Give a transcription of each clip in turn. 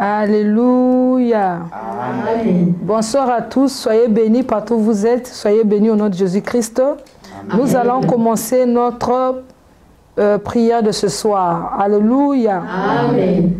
Alléluia. Amen. Bonsoir à tous, soyez bénis partout où vous êtes, soyez bénis au nom de Jésus-Christ. Nous allons commencer notre prière de ce soir. Alléluia. Amen.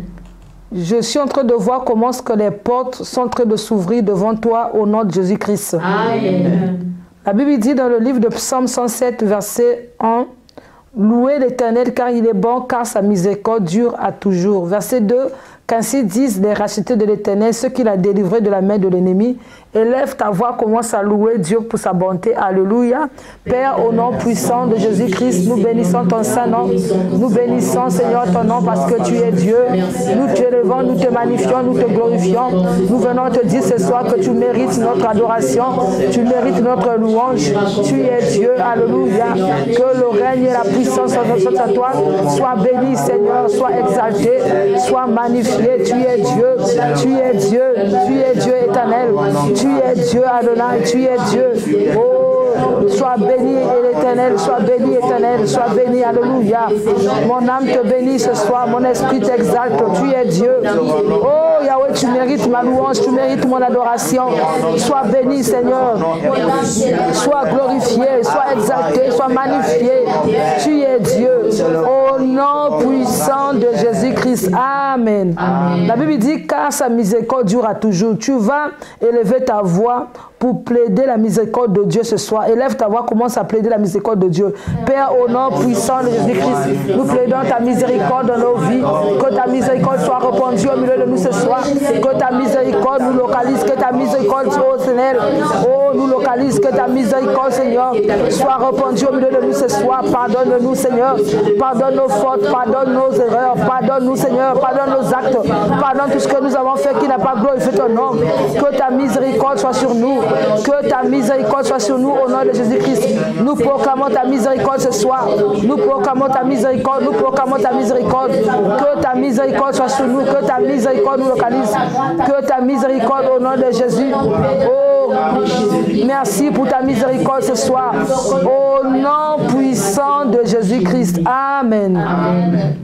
Je suis en train de voir comment ce que les portes sont en train de s'ouvrir devant toi au nom de Jésus-Christ. Amen. La Bible dit dans le livre de Psaume 107, verset 1, « Louez l'Éternel car il est bon, car sa miséricorde dure à toujours. » Verset 2, « Qu'ainsi disent les rachetés de l'Éternel, ceux qu'il a délivrés de la main de l'ennemi. Élève ta voix, commence à louer Dieu pour sa bonté. Alléluia. Père, au nom puissant de Jésus-Christ, nous bénissons ton Saint-Nom. Nous bénissons, Seigneur, ton nom parce que tu es Dieu. Nous t'élevons, nous te magnifions, nous te glorifions. Nous venons te dire ce soir que tu mérites notre adoration. Tu mérites notre louange. Tu es Dieu. Alléluia. Que le règne et la puissance soient à toi. Sois béni, Seigneur. Sois exalté. Sois magnifié. Tu es Dieu. Tu es Dieu. Tu es Dieu éternel. Tu es Dieu, Adonai, tu es Dieu. Oh, sois béni, l'Éternel, sois béni, éternel, sois béni, alléluia. Mon âme te bénit ce soir, mon esprit t'exalte, tu es Dieu. Oh, Yahweh, tu mérites ma louange, tu mérites mon adoration. Sois béni, Seigneur. Sois glorifié, sois exalté, sois magnifié. Tu es Dieu. Au nom puissant de Jésus-Christ. Amen. Amen. La Bible dit, car sa miséricorde durera toujours. Tu vas élever ta voix pour plaider la miséricorde de Dieu ce soir. Élève ta voix, commence à plaider la miséricorde de Dieu. Père, au nom puissant de Jésus-Christ, nous plaidons ta miséricorde dans nos vies. Que ta miséricorde soit répandue au milieu de nous ce soir. Que ta miséricorde nous localise. Que ta miséricorde, oh Seigneur, oh, nous localise. Que ta miséricorde, Seigneur, soit répandue au milieu de nous ce soir. Pardonne-nous, Seigneur. Pardonne nos fautes, pardonne nos erreurs. Pardonne-nous, Seigneur. Pardonne nos actes. Pardonne tout ce que nous avons fait qui n'a pas glorifié ton nom. Que ta miséricorde soit sur nous. Que ta miséricorde soit sur nous au nom de Jésus-Christ. Nous proclamons ta miséricorde ce soir. Nous proclamons ta miséricorde. Nous proclamons ta miséricorde. Que ta miséricorde soit sur nous. Que ta miséricorde nous localise. Que ta miséricorde au nom de Jésus. Oh, merci pour ta miséricorde ce soir. Au nom puissant de Jésus-Christ. Amen. Amen.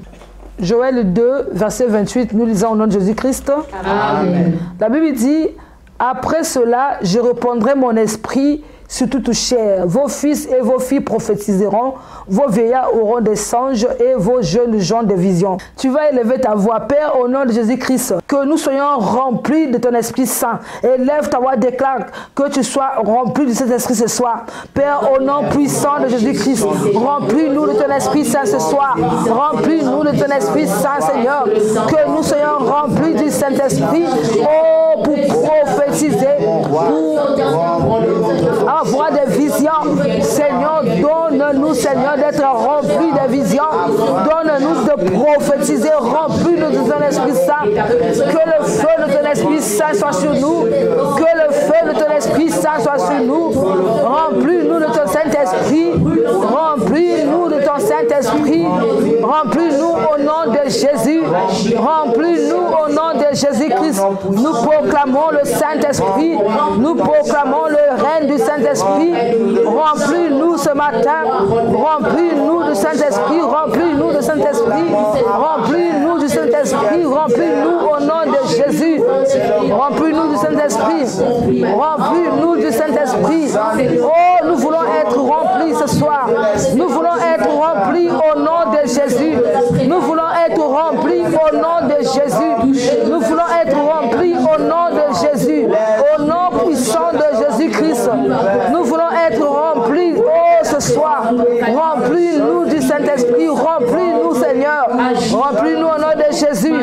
Joël 2, verset 28, nous lisons au nom de Jésus-Christ. Amen. La Bible dit, après cela, je répandrai mon esprit sur toute chair. Vos fils et vos filles prophétiseront, vos vieillards auront des songes et vos jeunes gens des visions. Tu vas élever ta voix, Père, au nom de Jésus-Christ, que nous soyons remplis de ton Esprit Saint. Élève ta voix, déclare que tu sois rempli de cet Esprit ce soir. Père, au nom puissant de Jésus-Christ, remplis-nous de ton Esprit Saint ce soir. Remplis-nous de ton Esprit Saint, Seigneur. Que nous soyons remplis du Saint-Esprit, oh, pour prophétiser, pour avoir des visions. Seigneur, donne-nous, Seigneur, d'être remplis des visions. Donne-nous de prophétiser, remplis-nous de ton Esprit Saint. Que le feu de ton Esprit Saint soit sur nous. Que le feu de ton Esprit Saint soit sur nous. Remplis-nous de ton Saint-Esprit. Remplis-nous de ton Saint-Esprit. Remplis-nous au nom de Jésus. Remplis-nous au nom de Jésus-Christ. Nous proclamons le Saint-Esprit. Nous proclamons le règne du Saint-Esprit. Remplis-nous ce matin. Remplis-nous du Saint-Esprit. Remplis-nous du Saint-Esprit. Remplis-nous du Saint-Esprit. Remplis-nous au nom de Jésus. Remplis-nous du Saint-Esprit. Remplis-nous du Saint-Esprit. Oh, nous voulons être remplis ce soir. Nous voulons être remplis au nom de Jésus. Nous voulons être remplis au nom de Jésus. Nous voulons être remplis au nom de Jésus. Au nom puissant de Jésus-Christ. Nous voulons être remplis, oh, ce soir. Remplis-nous du Saint-Esprit. Remplis-nous, Seigneur. Remplis-nous au nom de Jésus.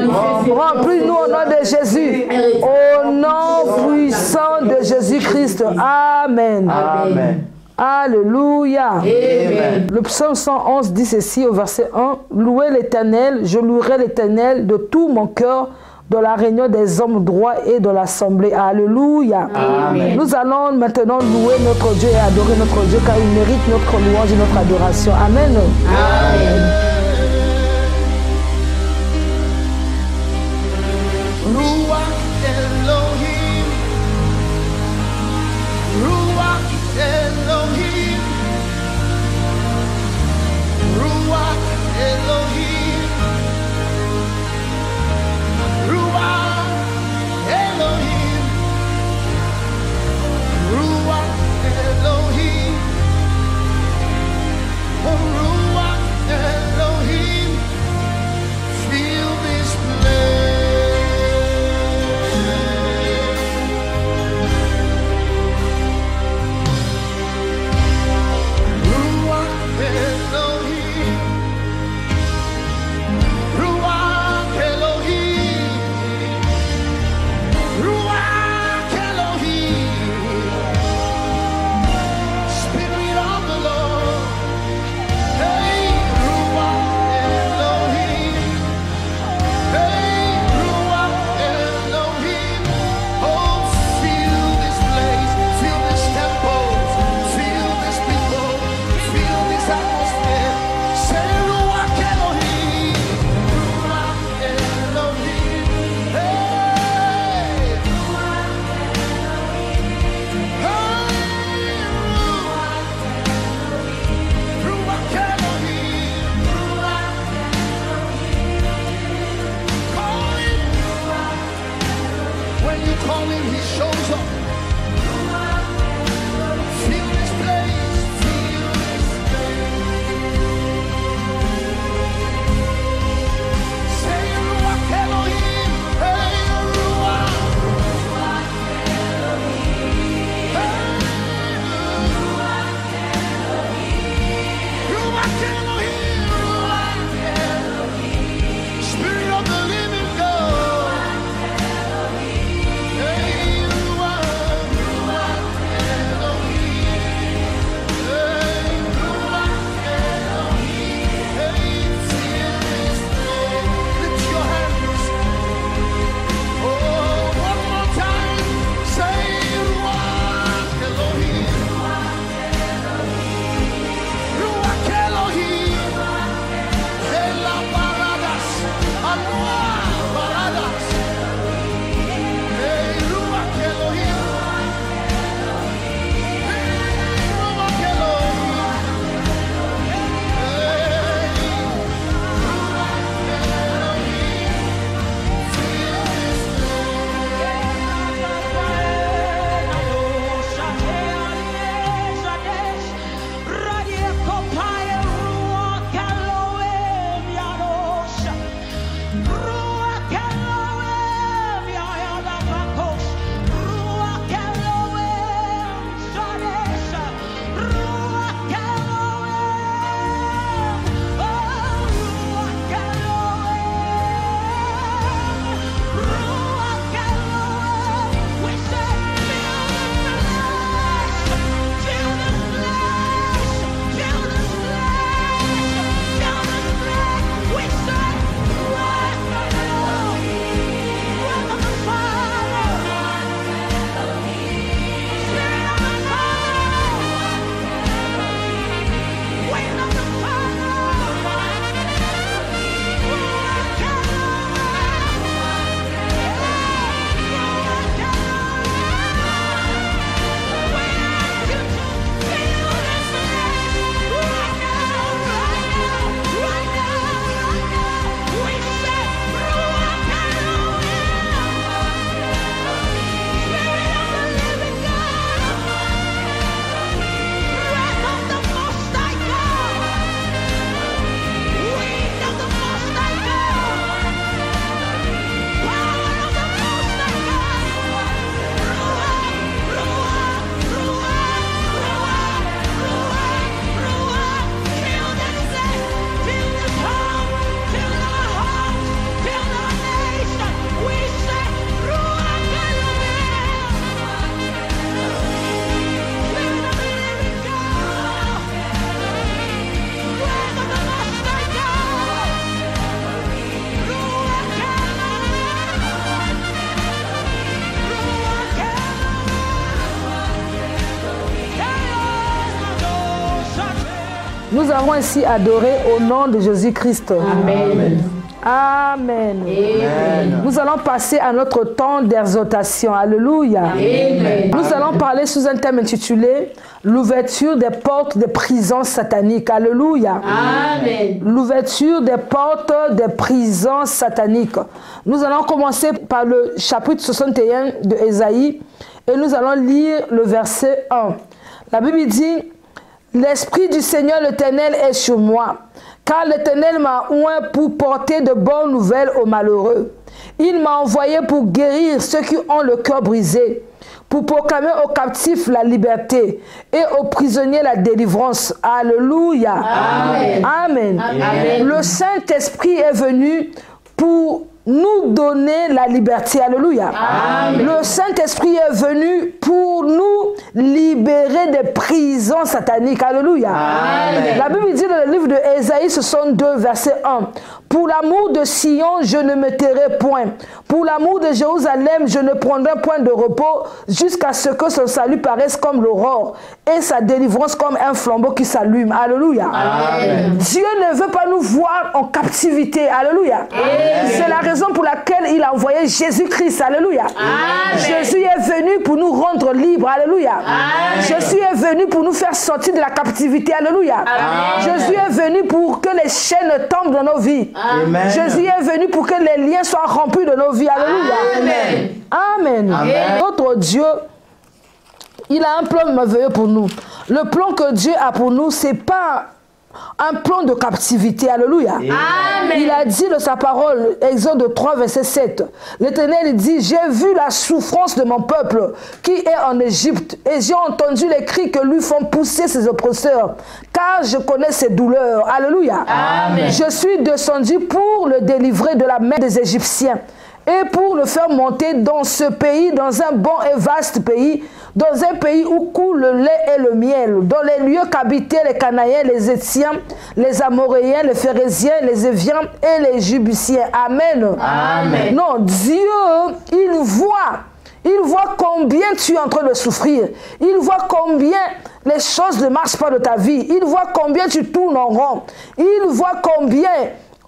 Remplis-nous au nom de Jésus. Au nom puissant de Jésus-Christ. Amen. Amen. Alléluia. Amen. Le psaume 111 dit ceci au verset 1. Louez l'Éternel, je louerai l'Éternel de tout mon cœur dans la réunion des hommes droits et de l'assemblée. Alléluia. Amen. Nous allons maintenant louer notre Dieu et adorer notre Dieu car il mérite notre louange et notre adoration. Amen. Amen. Ruach Nous avons ainsi adoré au nom de Jésus-Christ. Amen. Amen. Amen. Nous allons passer à notre temps d'exhortation. Alléluia. Amen. Nous allons parler sous un thème intitulé l'ouverture des portes des prisons sataniques. Alléluia. Amen. L'ouverture des portes des prisons sataniques. Nous allons commencer par le chapitre 61 de Ésaïe et nous allons lire le verset 1. La Bible dit: l'Esprit du Seigneur l'Éternel est sur moi, car l'Éternel m'a oint pour porter de bonnes nouvelles aux malheureux. Il m'a envoyé pour guérir ceux qui ont le cœur brisé, pour proclamer aux captifs la liberté et aux prisonniers la délivrance. Alléluia. Amen. Amen. Amen. Le Saint-Esprit est venu pour nous donner la liberté. Alléluia. Amen. Le Saint-Esprit est venu pour nous libérer des prisons sataniques. Alléluia. Amen. La Bible dit dans le livre de Ésaïe 62, verset 1. Pour l'amour de Sion, je ne me tairai point. Pour l'amour de Jérusalem, je ne prendrai point de repos jusqu'à ce que son salut paraisse comme l'aurore et sa délivrance comme un flambeau qui s'allume. Alléluia. Amen. Dieu ne veut pas nous voir en captivité. Alléluia. C'est la raison pour laquelle il a envoyé Jésus-Christ. Alléluia. Amen. Jésus est venu pour nous rendre libres. Alléluia. Amen. Jésus est venu pour nous faire sortir de la captivité. Alléluia. Amen. Jésus est venu pour que les chaînes tombent dans nos vies. Amen. Jésus est venu pour que les liens soient rompus de nos vies. Alléluia. Amen. Amen. Amen. Notre Dieu, il a un plan merveilleux pour nous. Le plan que Dieu a pour nous, ce n'est pas un plan de captivité. Alléluia. Amen. Il a dit de sa parole, Exode 3, verset 7. L'Éternel dit: j'ai vu la souffrance de mon peuple qui est en Égypte, et j'ai entendu les cris que lui font pousser ses oppresseurs, car je connais ses douleurs. Alléluia. Amen. Je suis descendu pour le délivrer de la main des Égyptiens et pour le faire monter dans ce pays, dans un bon et vaste pays, dans un pays où coule le lait et le miel, dans les lieux qu'habitaient les Canaïens, les Étiens, les Amoréens, les Phérésiens, les Éviens et les Jébusiens. Amen. Amen. Non, Dieu, il voit combien tu es en train de souffrir. Il voit combien les choses ne marchent pas de ta vie. Il voit combien tu tournes en rond. Il voit combien,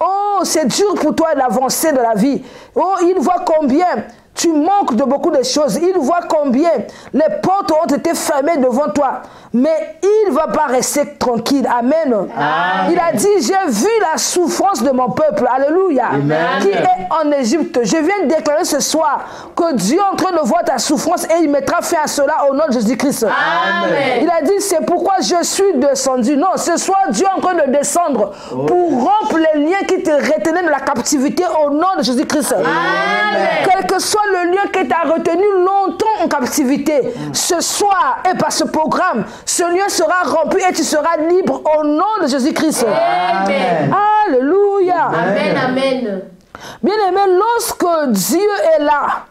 oh, c'est dur pour toi d'avancer de la vie. Oh, il voit combien tu manques de beaucoup de choses. Il voit combien les portes ont été fermées devant toi. Mais il ne va pas rester tranquille. Amen. Amen. Il a dit: j'ai vu la souffrance de mon peuple. Alléluia. Amen. Qui est en Égypte. Je viens de déclarer ce soir que Dieu est en train de voir ta souffrance et il mettra fin à cela au nom de Jésus-Christ. Amen. Il a dit: c'est pourquoi je suis descendu. Non, ce soir, Dieu est en train de descendre pour rompre les liens qui te retenaient de la captivité au nom de Jésus-Christ. Amen. Quel que soit le lien qui t'a retenu longtemps en captivité, ce soir et par ce programme, ce lien sera rompu et tu seras libre au nom de Jésus-Christ. Amen. Alléluia. Amen. Amen. Bien-aimé, lorsque Dieu est là,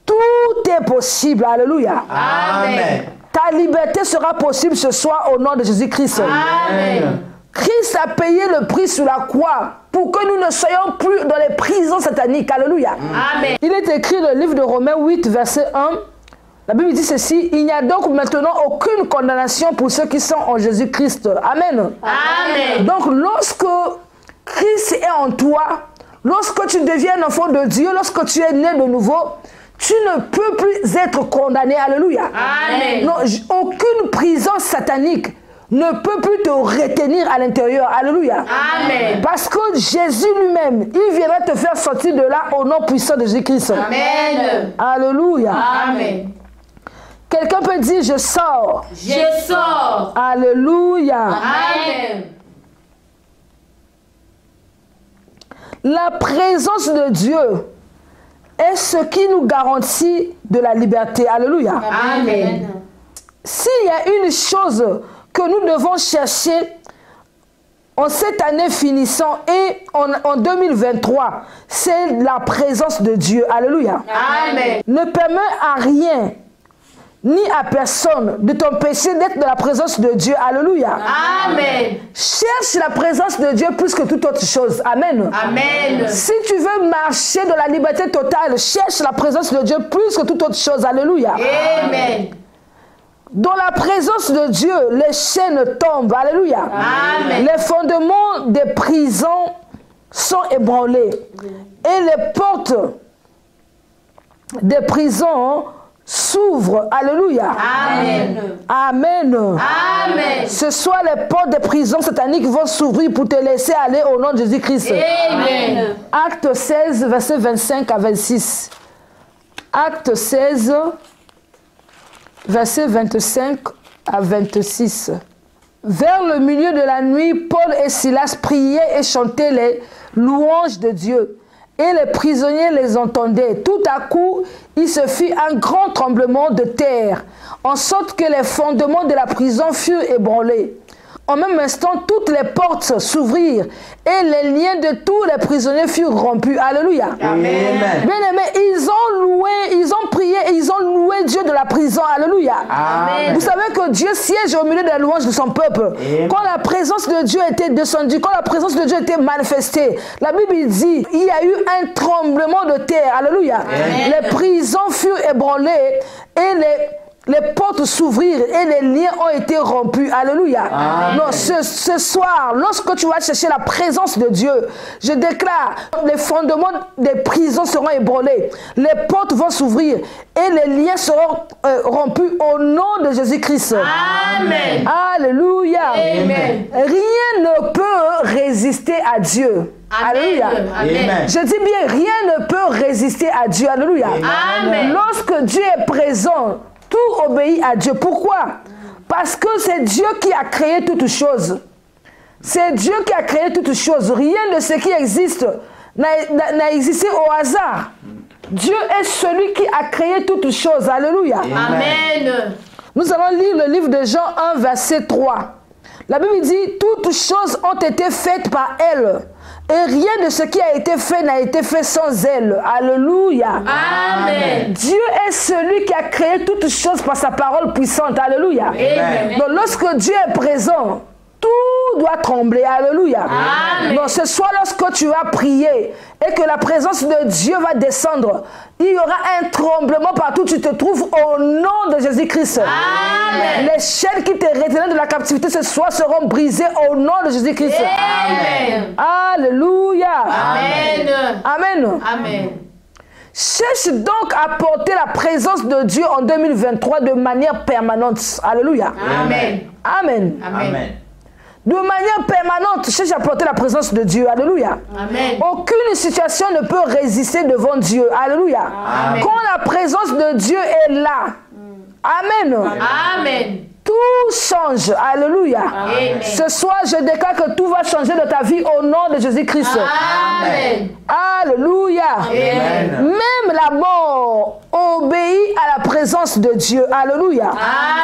tout est possible. Alléluia. Amen. Ta liberté sera possible ce soir au nom de Jésus-Christ. Amen. Christ a payé le prix sur la croix pour que nous ne soyons plus dans les prisons sataniques. Alléluia. Amen. Il est écrit dans le livre de Romains 8, verset 1. La Bible dit ceci: il n'y a donc maintenant aucune condamnation pour ceux qui sont en Jésus-Christ. Amen. Amen. Donc lorsque Christ est en toi, lorsque tu deviens un enfant de Dieu, lorsque tu es né de nouveau, tu ne peux plus être condamné. Alléluia. Amen. Non, aucune prison satanique ne peut plus te retenir à l'intérieur. Alléluia. Amen. Parce que Jésus lui-même, il viendra te faire sortir de là au nom puissant de Jésus-Christ. Amen. Alléluia. Amen. Quelqu'un peut dire: je sors. Je sors. Alléluia. Amen. La présence de Dieu est ce qui nous garantit de la liberté. Alléluia. Amen. S'il y a une chose que nous devons chercher en cette année finissant et en 2023, c'est la présence de Dieu. Alléluia. Amen. Ne permets à rien ni à personne de t'empêcher d'être dans la présence de Dieu. Alléluia. Amen. Cherche la présence de Dieu plus que toute autre chose. Amen. Amen. Si tu veux marcher dans la liberté totale, cherche la présence de Dieu plus que toute autre chose. Alléluia. Amen. Dans la présence de Dieu, les chaînes tombent. Alléluia. Amen. Les fondements des prisons sont ébranlés. Et les portes des prisons s'ouvrent. Alléluia. Amen. Amen. Amen. Ce soir, les portes des prisons sataniques vont s'ouvrir pour te laisser aller au nom de Jésus-Christ. Amen. Acte 16, versets 25 à 26. Acte 16, versets 25 à 26. Vers le milieu de la nuit, Paul et Silas priaient et chantaient les louanges de Dieu. Et les prisonniers les entendaient. Tout à coup, il se fit un grand tremblement de terre, en sorte que les fondements de la prison furent ébranlés. En même instant, toutes les portes s'ouvrirent et les liens de tous les prisonniers furent rompus. Alléluia. Amen. Bien-aimés, ils ont loué, ils ont prié et ils ont loué Dieu de la prison. Alléluia. Amen. Vous savez que Dieu siège au milieu des louanges de son peuple. Amen. Quand la présence de Dieu était descendue, quand la présence de Dieu était manifestée, la Bible dit, il y a eu un tremblement de terre. Alléluia. Amen. Les prisons furent ébranlées et les portes s'ouvrirent et les liens ont été rompus. Alléluia. Amen. Non, ce soir, lorsque tu vas chercher la présence de Dieu, je déclare, les fondements des prisons seront ébranlés. Les portes vont s'ouvrir et les liens seront rompus au nom de Jésus-Christ. Amen. Alléluia. Amen. Rien ne peut résister à Dieu. Alléluia. Amen. Je dis bien, rien ne peut résister à Dieu. Alléluia. Amen. Lorsque Dieu est présent, tout obéit à Dieu. Pourquoi? Parce que c'est Dieu qui a créé toutes choses. C'est Dieu qui a créé toutes choses. Rien de ce qui existe n'a existé au hasard. Dieu est celui qui a créé toutes choses. Alléluia. Amen. Nous allons lire le livre de Jean 1, verset 3. La Bible dit, toutes choses ont été faites par elle. Et rien de ce qui a été fait n'a été fait sans elle. Alléluia. Amen. Dieu est celui qui a créé toutes choses par sa parole puissante. Alléluia. Amen. Donc lorsque Dieu est présent, tout doit trembler. Alléluia. Amen. Donc ce soir, lorsque tu vas prier et que la présence de Dieu va descendre, il y aura un tremblement partout où tu te trouves au nom de Jésus-Christ. Amen. Les chaînes qui te retenaient de la captivité ce soir seront brisées au nom de Jésus-Christ. Amen. Alléluia. Amen. Amen. Amen. Cherche donc à porter la présence de Dieu en 2023 de manière permanente. Alléluia. Amen. Amen. Amen. De manière permanente, cherche à porter la présence de Dieu. Alléluia. Amen. Aucune situation ne peut résister devant Dieu. Alléluia. Amen. Quand la présence de Dieu est là, Amen. Amen. Tout change. Alléluia. Amen. Ce soir, je déclare que tout va changer de ta vie au nom de Jésus-Christ. Amen. Alléluia. Amen. Même la mort obéit à la présence de Dieu. Alléluia.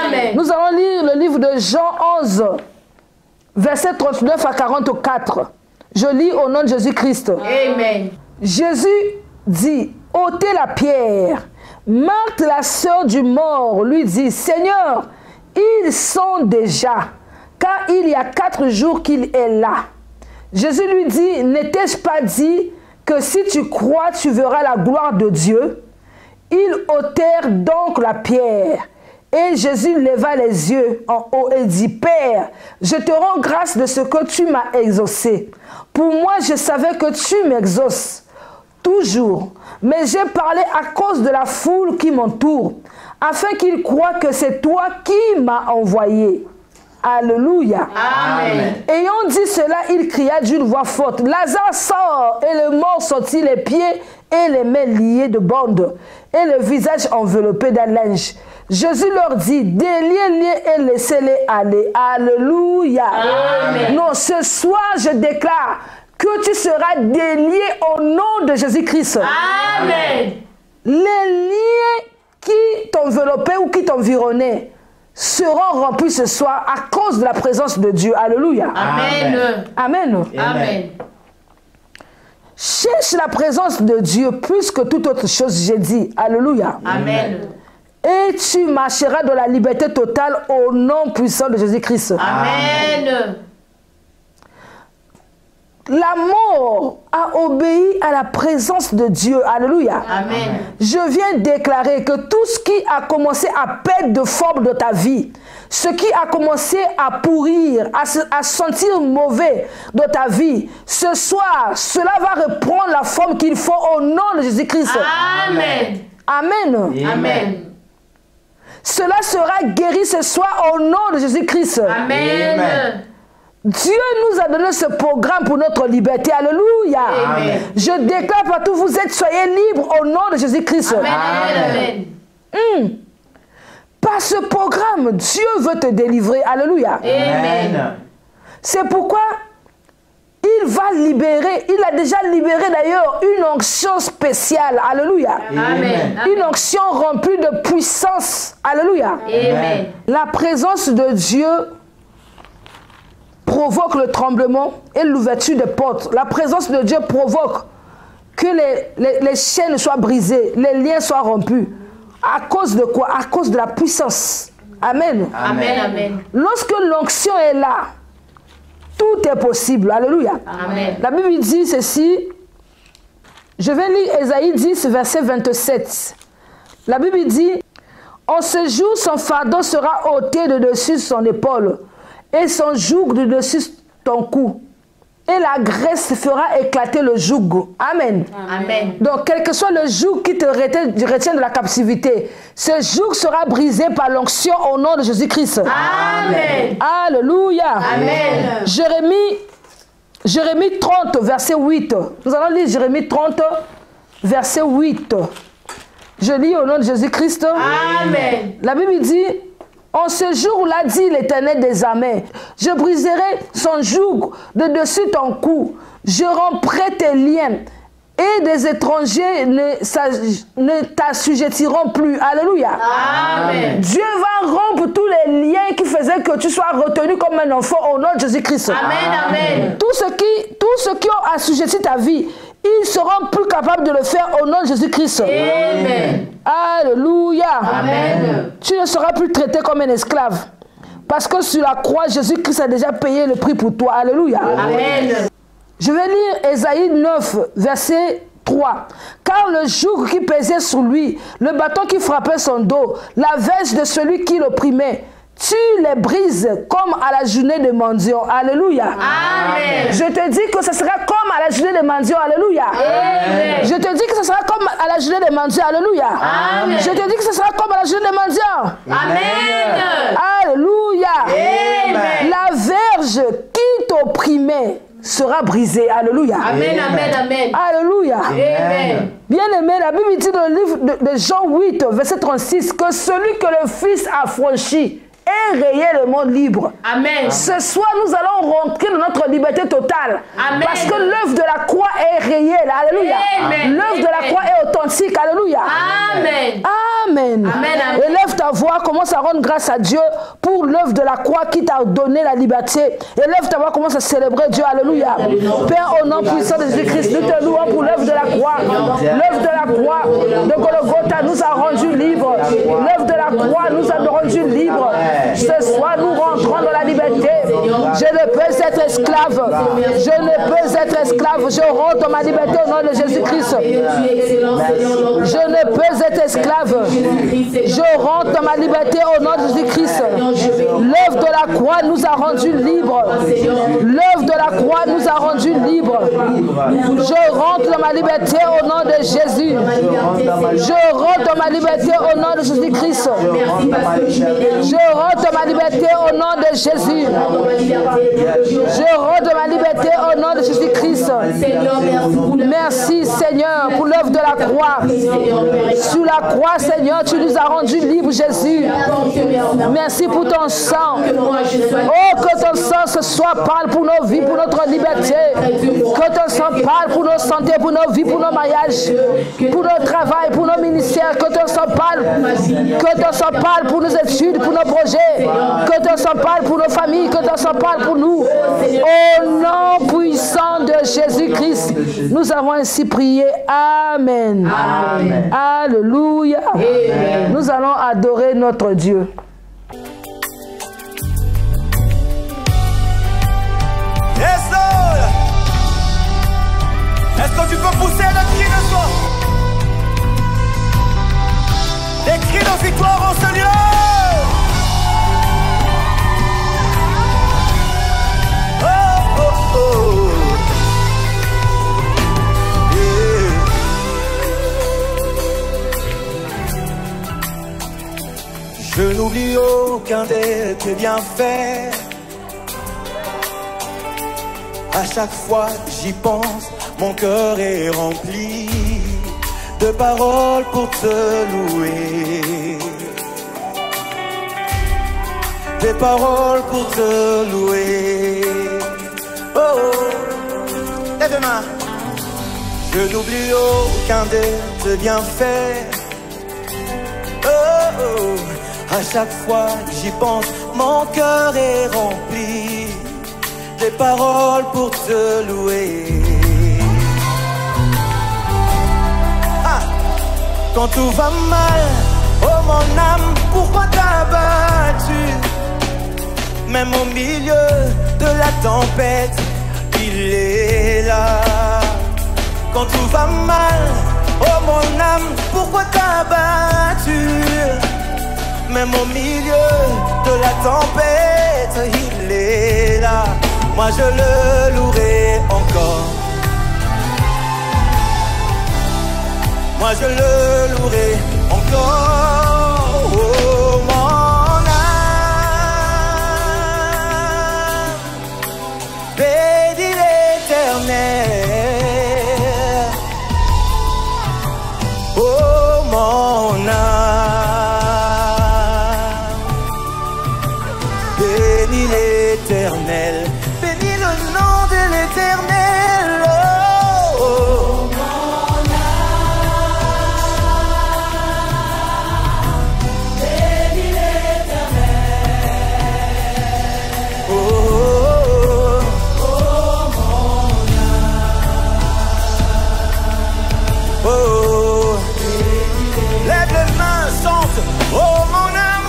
Amen. Nous allons lire le livre de Jean 11, versets 39 à 44. Je lis au nom de Jésus-Christ. Amen. Jésus dit, ôtez la pierre. Marthe, la sœur du mort, lui dit, Seigneur, ils sont déjà, car il y a 4 jours qu'il est là. Jésus lui dit, n'étais-je pas dit que si tu crois, tu verras la gloire de Dieu? Ils ôtèrent donc la pierre. Et Jésus leva les yeux en haut et dit, Père, je te rends grâce de ce que tu m'as exaucé. Pour moi, je savais que tu m'exauces toujours, mais j'ai parlé à cause de la foule qui m'entoure, afin qu'ils croient que c'est toi qui m'as envoyé. Alléluia. Amen. Ayant dit cela, il cria d'une voix forte, Lazare sort, et le mort sortit les pieds et les mains liés de bandes, et le visage enveloppé d'un linge. Jésus leur dit, déliez-les et laissez-les aller. Alléluia. Amen. Non, ce soir, je déclare que tu seras délié au nom de Jésus-Christ. Amen. Les liens qui t'enveloppaient ou qui t'environnaient seront rompus ce soir à cause de la présence de Dieu. Alléluia. Amen. Amen. Amen. Cherche la présence de Dieu plus que toute autre chose, j'ai dit. Alléluia. Amen. Et tu marcheras dans la liberté totale au nom puissant de Jésus-Christ. Amen. La mort a a obéi à la présence de Dieu. Alléluia. Amen. Je viens déclarer que tout ce qui a commencé à perdre de forme de ta vie, ce qui a commencé à pourrir, à sentir mauvais de ta vie, ce soir, cela va reprendre la forme qu'il faut au nom de Jésus-Christ. Amen. Amen. Amen. Cela sera guéri ce soir au nom de Jésus-Christ. Amen. Dieu nous a donné ce programme pour notre liberté. Alléluia. Amen. Je déclare partout, vous êtes, soyez libres au nom de Jésus-Christ. Amen. Amen. Par ce programme, Dieu veut te délivrer. Alléluia. Amen. C'est pourquoi il va libérer, il a déjà libéré d'ailleurs une onction spéciale. Alléluia. Amen. Une onction remplie de puissance. Alléluia. Amen. La présence de Dieu provoque le tremblement et l'ouverture des portes. La présence de Dieu provoque que les chaînes soient brisées, les liens soient rompus. À cause de quoi? À cause de la puissance. Amen. Amen. Amen. Lorsque l'onction est là, tout est possible. Alléluia. Amen. La Bible dit ceci. Je vais lire Ésaïe 10, verset 27. La Bible dit, en ce jour, son fardeau sera ôté de dessus son épaule et son joug de dessus ton cou. Et la graisse fera éclater le joug. Amen. Amen. Donc, quel que soit le joug qui te retient de la captivité, ce joug sera brisé par l'onction au nom de Jésus-Christ. Amen. Alléluia. Amen. Jérémie 30, verset 8. Nous allons lire Jérémie 30, verset 8. Je lis au nom de Jésus-Christ. Amen. La Bible dit, en ce jour-là, dit l'Éternel des armées, je briserai son joug de dessus ton cou, je romprai tes liens, et des étrangers ne t'assujettiront plus. Alléluia. Amen. Dieu va rompre tous les liens qui faisaient que tu sois retenu comme un enfant au nom de Jésus-Christ. Amen. Amen. Tous ceux qui ont assujetti ta vie, ils seront plus capables de le faire au nom de Jésus-Christ. Amen. Alléluia. Amen. Tu ne seras plus traité comme un esclave. Parce que sur la croix, Jésus-Christ a déjà payé le prix pour toi. Alléluia. Amen. Je vais lire Ésaïe 9, verset 3. Car le joug qui pesait sur lui, le bâton qui frappait son dos, la verge de celui qui l'opprimait, tu les brises comme à la journée des mendiants. Alléluia. Amen. Je te dis que ce sera comme à la journée des mendiants. Alléluia. Amen. Je te dis que ce sera comme à la journée des mendiants. Alléluia. Amen. Je te dis que ce sera comme à la journée des mendiants. Amen. Alléluia. Amen. La verge qui t'opprimait sera brisée. Alléluia. Amen. Amen. Amen. Alléluia. Amen. Bien-aimé, la Bible dit dans le livre de Jean 8, verset 36, que celui que le Fils a franchi est réellement libre. Amen. Ce soir, nous allons rentrer dans notre liberté totale. Amen. Parce que l'œuvre de la croix est réelle. Alléluia. Amen. L'œuvre de la croix est authentique. Alléluia. Amen. Amen. Amen. Élève ta voix, commence à rendre grâce à Dieu pour l'œuvre de la croix qui t'a donné la liberté. Élève ta voix, commence à célébrer Dieu. Alléluia. Père, au nom puissant de Jésus-Christ, nous te louons pour l'œuvre de la croix. L'œuvre de la croix de Golgotha nous a rendus libres. L'œuvre de la croix nous a rendus libres. Ce soir, nous rentrons dans la liberté. Je ne peux être esclave. Je ne peux être esclave. Je rentre dans ma liberté au nom de Jésus-Christ. Je ne peux être esclave. Je rentre dans ma liberté au nom de Jésus-Christ. L'œuvre de la croix nous a rendus libres. L'œuvre de la croix nous a rendus libres. Je rentre dans ma liberté au nom de Jésus. Je rentre dans ma liberté au nom de Jésus-Christ. Je rentre dans ma liberté au nom de Jésus. Je rentre dans ma liberté au nom de Jésus-Christ. Merci Seigneur pour l'œuvre de la croix. Sur la croix, Seigneur, tu nous as rendus libres, Jésus. Merci pour ton sang. Oh, que ton sang ce soir parle pour nos vies, pour notre liberté. Que ton sang parle pour nos santé, pour nos vies, pour nos mariages, pour notre travail, pour nos ministères. Que ton sang parle. Que ton sang parle pour nos études, pour nos projets. Que ton sang parle pour nos familles. Que ton sang parle pour nous. Au nom puissant de Jésus-Christ, nous avons ainsi prié. Amen. Amen. Alléluia. Amen. Nous allons adorer notre Dieu. Yes, Lord. Est-ce que tu peux pousser le cri de joie? Des cris de victoire au Seigneur. Oh, oh, oh. Yeah. Je n'oublie aucun de tes bienfaits. À chaque fois j'y pense, mon cœur est rempli de paroles pour te louer. Des paroles pour te louer. Oh, oh. Lève les mains. Je n'oublie aucun de tes bienfaits. Oh, oh. À chaque fois j'y pense, mon cœur est rempli des paroles pour te louer. Ah. Quand tout va mal, oh mon âme, pourquoi t'as battu? Même au milieu de la tempête, il est là. Quand tout va mal, oh mon âme, pourquoi t'as battu? Même au milieu de la tempête, il est là. Moi je le louerai encore. Moi je le louerai encore. Oh mon âme, bénis l'Éternel. Oh mon âme, bénis l'Éternel. Bénis le nom de l'Éternel. Oh, oh. Mon âme, bénis l'Éternel. Oh, oh, oh. Mon âme. Oh, oh. Lève les mains, chante. Oh mon âme.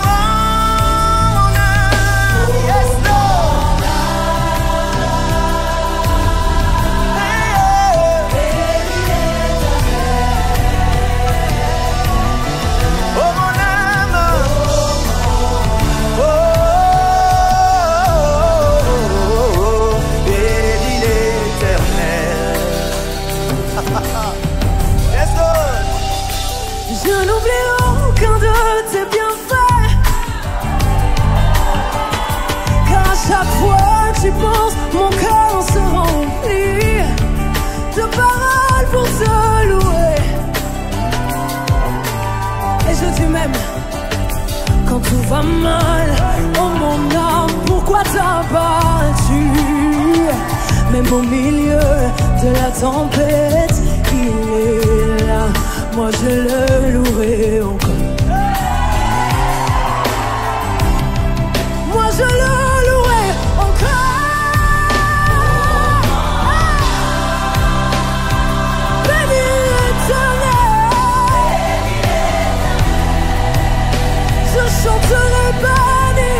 Je n'oublie aucun de tes bienfaits. Car à chaque fois que j'y pense, mon cœur se remplit de paroles pour te louer. Et je dis même, quand tout va mal, oh mon âme, pourquoi t'as battu? Même au milieu de la tempête, il est là. Moi je le louerai encore. Moi je le louerai encore. Bénis l'Éternel. Je chanterai béni.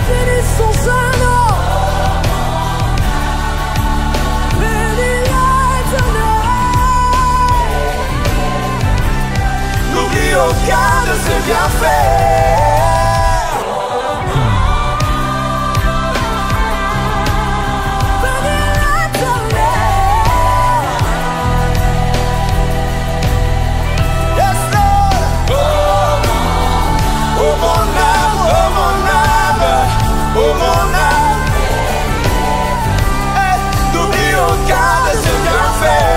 Bénis son Saint nom. Bénis l'Éternel. N'oublie aucun de ses bienfaits. Bénis l'Éternel. Yes, Lord. Oh mon âme, oh mon âme. Oh mon âme, hey, n'oublie aucun de ses bienfaits.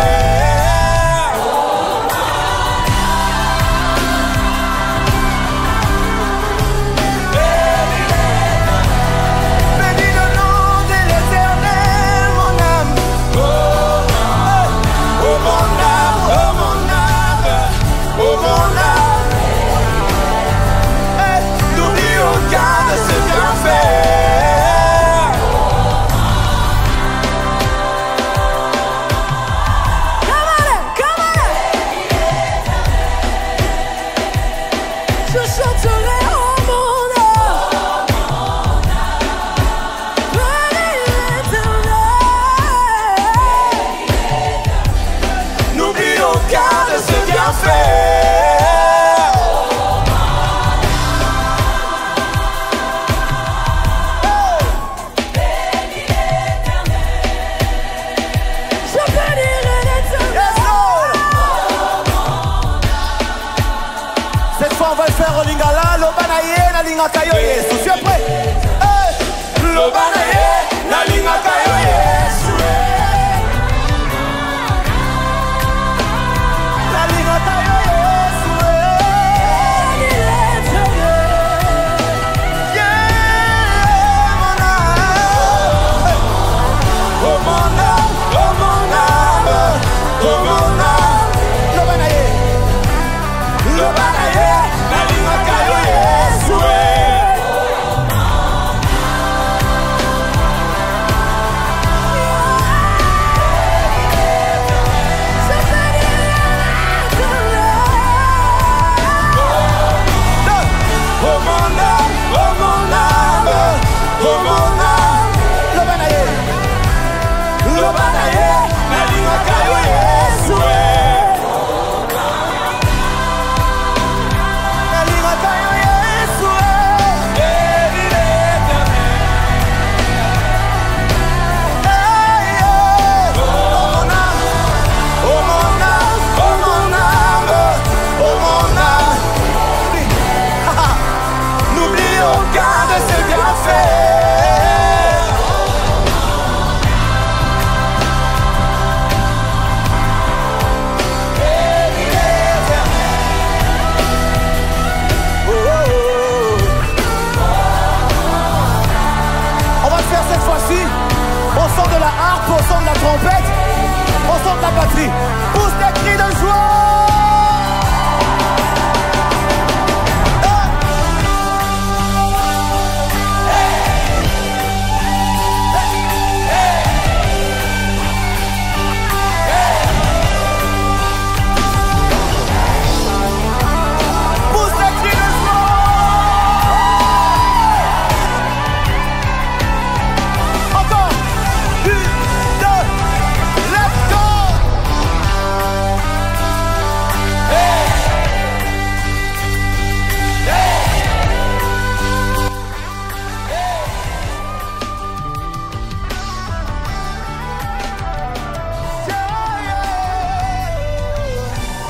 Nalingaka yo Yesu. Tu es prêt? Lobanaye, nalingaka yo Yesu. Nalingaka yo Yesu. Yeah, mon âme. Oh mon âme, oh mon âme, oh mon âme. Lobanaye, lobanaye, nalingaka yo Yesu. Au son de la harpe, au son de la trompette, au son de la batterie, pousse des cris de joie.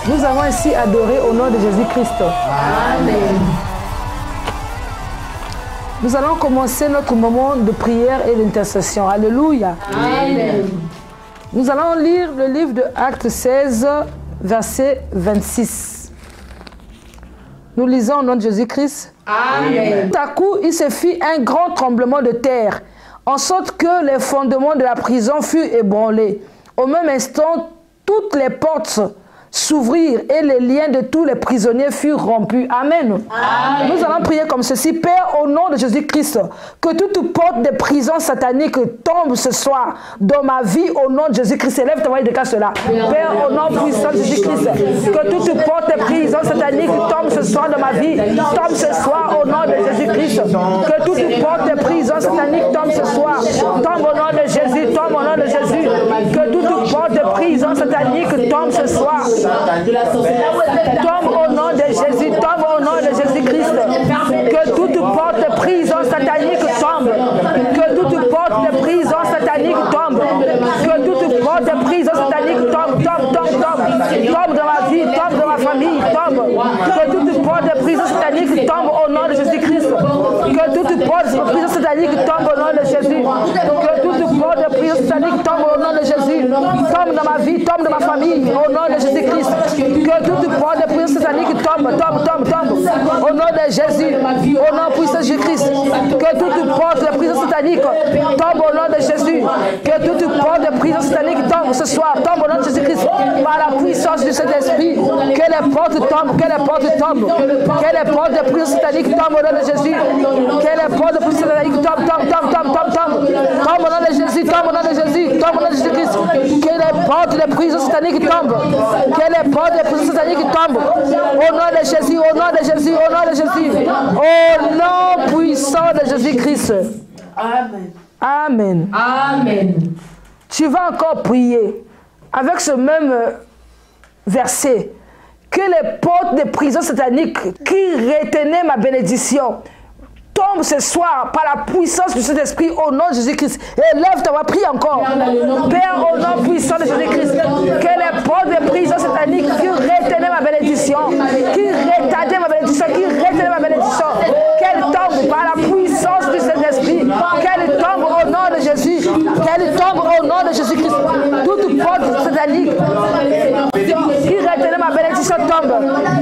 Nous avons ainsi adoré au nom de Jésus-Christ. Amen. Nous allons commencer notre moment de prière et d'intercession. Alléluia. Amen. Nous allons lire le livre de Actes 16, verset 26. Nous lisons au nom de Jésus-Christ. Amen. Tout à coup, il se fit un grand tremblement de terre, en sorte que les fondements de la prison furent ébranlés. Au même instant, toutes les portes s'ouvrirent et les liens de tous les prisonniers furent rompus. Amen. Amen. Nous allons prier comme ceci. Père, au nom de Jésus-Christ, que toute porte de prison satanique tombe ce soir dans ma vie au nom de Jésus-Christ. Élève ta voix et déclare cela. Père, au nom puissant de Jésus-Christ, que toute porte de prison satanique tombe ce soir dans ma vie. Tombe ce soir au nom de Jésus-Christ. Que toute porte de prison satanique tombe ce soir. Tombe au nom de Jésus. Tombe au nom de Jésus. Que toute porte de prison satanique tombe ce soir. Tombe au nom de Jésus, tombe au nom de Jésus-Christ. Que toute porte de prison satanique tombe. Que toute porte de prison satanique tombe. Que toute porte de prison satanique tombe, tombe, tombe, tombe. Tombe dans ma vie, tombe dans ma famille, tombe. Que toute porte de prison satanique tombe au nom de Jésus-Christ. Que toute porte de prison satanique tombe au nom de Jésus. Que toute porte de prison satanique tombe au nom de Jésus. Tombe dans ma vie, tombe dans ma famille, au nom de Jésus-Christ. Que toute porte de prison satanique tombe, tombe, tombe, tombe. Au nom de Jésus, au nom puissant de Jésus-Christ. Que toute porte de prison satanique tombe au nom de Jésus. Que toute porte de prison satanique tombe ce soir, tombe au nom de Jésus-Christ. Par la puissance du Saint-Esprit, que les portes tombent, que les portes tombent. Que les portes de prison satanique tombent au nom de Jésus. Que les portes de prison satanique tombent, tombent, tombent, tombent, tombent, tombent. Tombe au nom de Jésus, tombe au nom de Jésus, tombe au nom de Jésus-Christ. Que les portes de prison satanique tombent. Que les portes de prison satanique tombent. Au nom de Jésus, au nom de Jésus, au nom de Jésus. Au nom puissant de Jésus-Christ. Amen. Amen. Amen. Tu vas encore prier avec ce même verset. Que les portes de prison satanique qui retenaient ma bénédiction tombe ce soir par la puissance du Saint-Esprit au nom de Jésus-Christ. Et lève ta voix, prie encore. Père, au nom puissant de Jésus-Christ, que les portes de prison satanique qui retenaient ma bénédiction, qui retardaient ma bénédiction, qui retenaient ma bénédiction, qu'elles tombent tombe par la puissance du Saint-Esprit. Qu'elle tombe au nom de Jésus. Qu'elle tombe au nom de Jésus-Christ. Toute porte satanique qui retenait ma bénédiction tombe.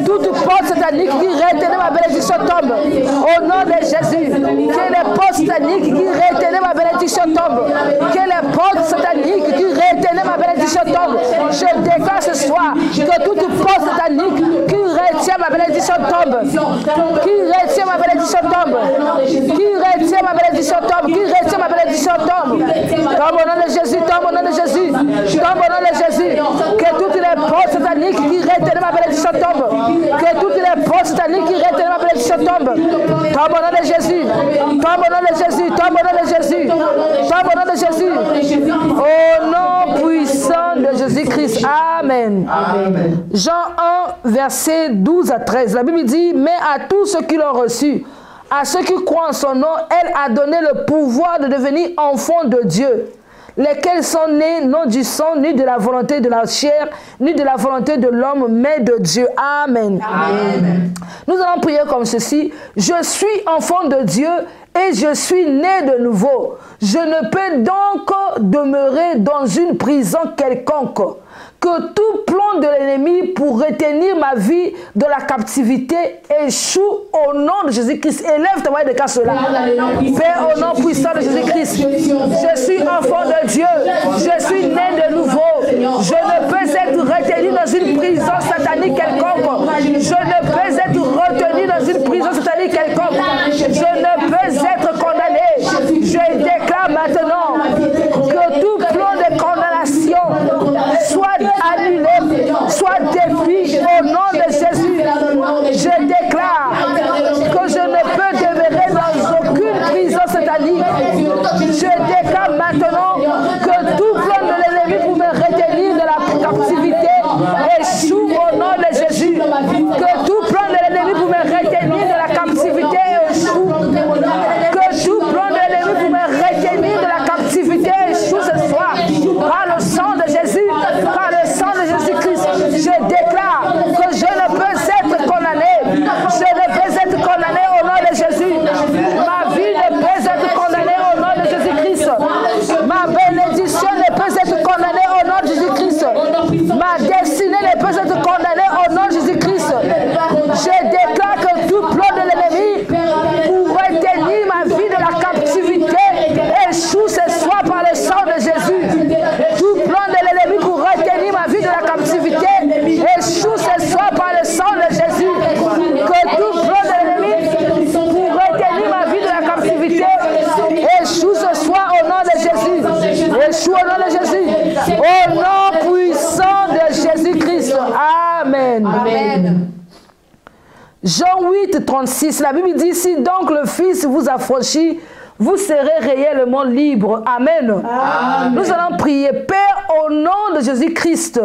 Toute porte satanique qui retenait ma bénédiction tombe. Au nom de Jésus. Que les portes sataniques qui retenaient ma bénédiction tombe. Que les portes sataniques qui retenaient ma bénédiction tombe. Je déclare ce soir que toute porte satanique qui retient ma bénédiction tombe. Qui retient ma bénédiction tombe. Qui retient ma bénédiction tombe. Qui retient ma bénédiction tombe. Tombe au nom de Jésus. Tombe au nom de Jésus. Tombe au nom de Jésus. Que toutes les portes sataniques qui retenaient ma bénédiction tombent. Que toutes les portes sataniques qui retenaient ma bénédiction tombent. Tombe au nom de Jésus. Tombe au nom de Jésus. Tombe au nom de Jésus. Tombe au nom de Jésus. Au nom puissant de Jésus-Christ. Amen. Amen. Jean 1, verset 12 à 13. La Bible dit, mais à tous ceux qui l'ont reçu, à ceux qui croient en son nom, elle a donné le pouvoir de devenir enfants de Dieu, lesquels sont nés non du sang, ni de la volonté de la chair, ni de la volonté de l'homme, mais de Dieu. Amen. Amen. Nous allons prier comme ceci. Je suis enfant de Dieu et je suis né de nouveau. Je ne peux donc demeurer dans une prison quelconque. Que tout plan de l'ennemi pour retenir ma vie de la captivité échoue au nom de Jésus-Christ. Élève ta voix et déclare cela. Père, au nom puissant de Jésus-Christ, je suis enfant de Dieu. Je suis né de nouveau. Je ne peux être retenu dans une prison satanique quelconque. Je ne peux être retenu dans une prison satanique quelconque. Je ne peux être condamné. Je déclare maintenant que tout plan de condamnation soit annulé, soit défait au nom de Jésus. Je déclare que je ne peux demeurer dans aucune prison satanique. Je déclare maintenant que tout plan de l'ennemi pour me retenir de la captivité échoue au nom de Jésus. Que tout plan de l'ennemi pour me retenir de la captivité échoue. Que tout plan de l'ennemi pour me retenir de la captivité échoue ce soir. Par le sang de Jésus, par le sang de Jésus-Christ, je déclare que je ne peux être condamné. Je ne peux être condamné au nom de Jésus. Ma vie ne peut être condamnée au nom de Jésus-Christ. Ma bénédiction ne peut être condamnée au nom de Jésus-Christ. Ma destinée ne peut être condamnée au nom de Jésus-Christ. Je déclare que tout plan de l'ennemi pour retenir ma vie de la captivité échoue ce soir par le sang de Jésus. Tout plan de l'ennemi pour retenir ma vie de la captivité échoue ce soir par le sang de Jésus. Que tout plan de l'ennemi pour retenir ma vie de la captivité échoue ce soir au nom de Jésus. Échoue au nom de Jésus. Au nom puissant de Jésus-Christ. Amen. Amen. Jean 8, 36, la Bible dit, si donc le Fils vous affranchit, vous serez réellement libre. Amen. Amen. Nous allons prier. Père, au nom de Jésus-Christ,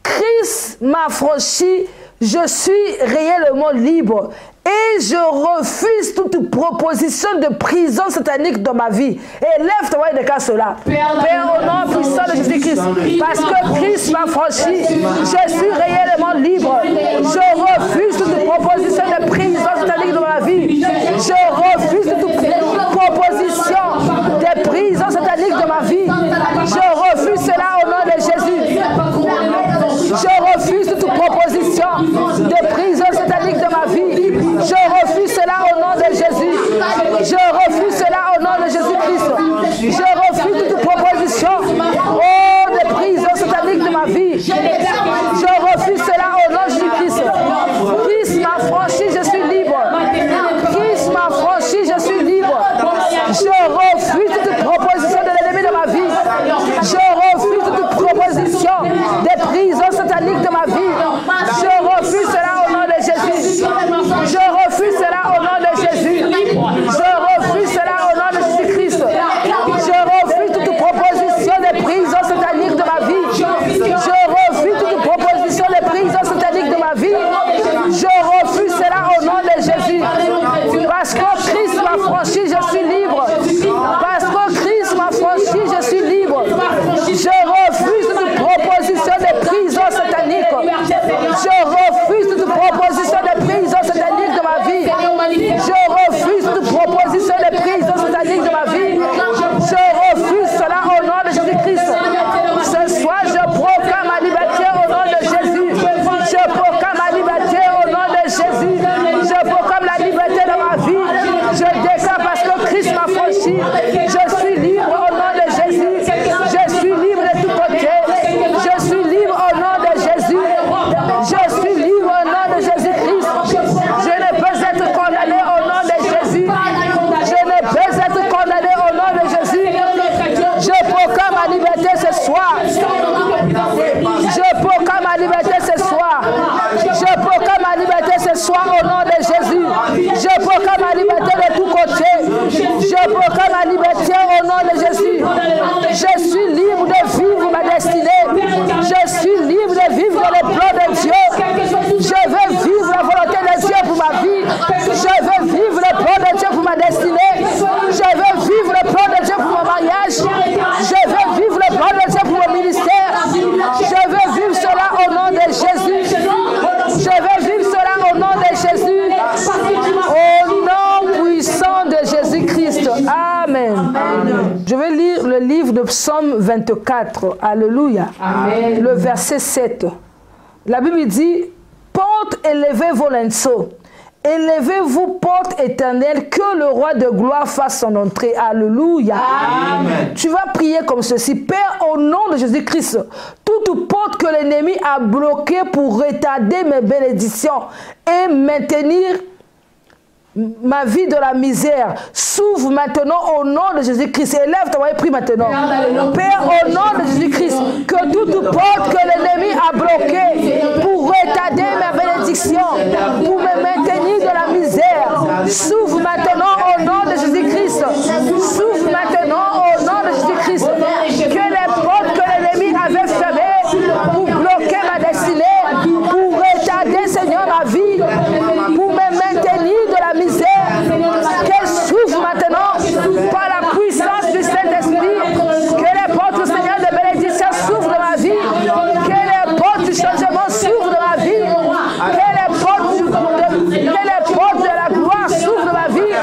Christ m'a affranchi, je suis réellement libre. Et je refuse toute proposition de prison satanique dans ma vie. Élève ta voix et déclare cela. Père, au nom puissant de Jésus-Christ, parce que Christ m'a franchi, je suis réellement libre. Je refuse toute proposition de prison satanique dans ma vie. Je refuse toute proposition de prison satanique dans ma vie. Je refuse cela au nom de Jésus. Je refuse toute proposition de prison satanique dans ma vie. Je refuse cela au nom de Jésus. Je refuse cela au nom de Jésus-Christ. Je refuse toute proposition de prison satanique de ma vie. Je refuse cela au nom de Jésus-Christ. Christ m'a franchi, je suis libre. Christ m'a franchi, je suis libre. Je refuse toute proposition de l'ennemi de ma vie. Je refuse toute proposition de prison satanique de ma vie. Je refuse cela au nom de Jésus. Je refuse cela au nom de Jésus. Je refuse cela au nom de Jésus-Christ. Je refuse toute proposition de prison satanique de ma vie. Je refuse toute proposition de prison satanique de ma vie. Je refuse cela au nom de Jésus. Parce que Christ m'a franchi, je suis libre. Parce que Christ m'a franchi, je suis libre. Je refuse toute proposition de prison satanique. Je refuse toute proposition de prison satanique de ma vie. Je le livre de Psaume 24. Alléluia. Amen. Le verset 7. La Bible dit, porte élevez vos linceaux. Élevez-vous, porte éternelle, que le roi de gloire fasse son entrée. Alléluia. Amen. Tu vas prier comme ceci. Père, au nom de Jésus-Christ, toute porte que l'ennemi a bloquée pour retarder mes bénédictions et maintenir ma vie de la misère, s'ouvre maintenant au nom de Jésus-Christ. Élève ta voix et prie maintenant. Père, au nom de Jésus-Christ, que toute porte que l'ennemi a bloquée pour retarder ma bénédiction, pour me maintenir de la misère, s'ouvre maintenant au nom de Jésus-Christ. S'ouvre maintenant au nom de Jésus-Christ. Que les portes que l'ennemi avait fermées pour bloquer ma destinée, pour retarder, Seigneur, ma vie, pour me maintenir de la misère, qu'elle s'ouvre maintenant par la puissance du Saint-Esprit, que les portes, Seigneur, de bénédiction s'ouvrent de ma vie, que les portes du changement s'ouvrent de ma vie, que les portes de la gloire s'ouvrent de ma vie,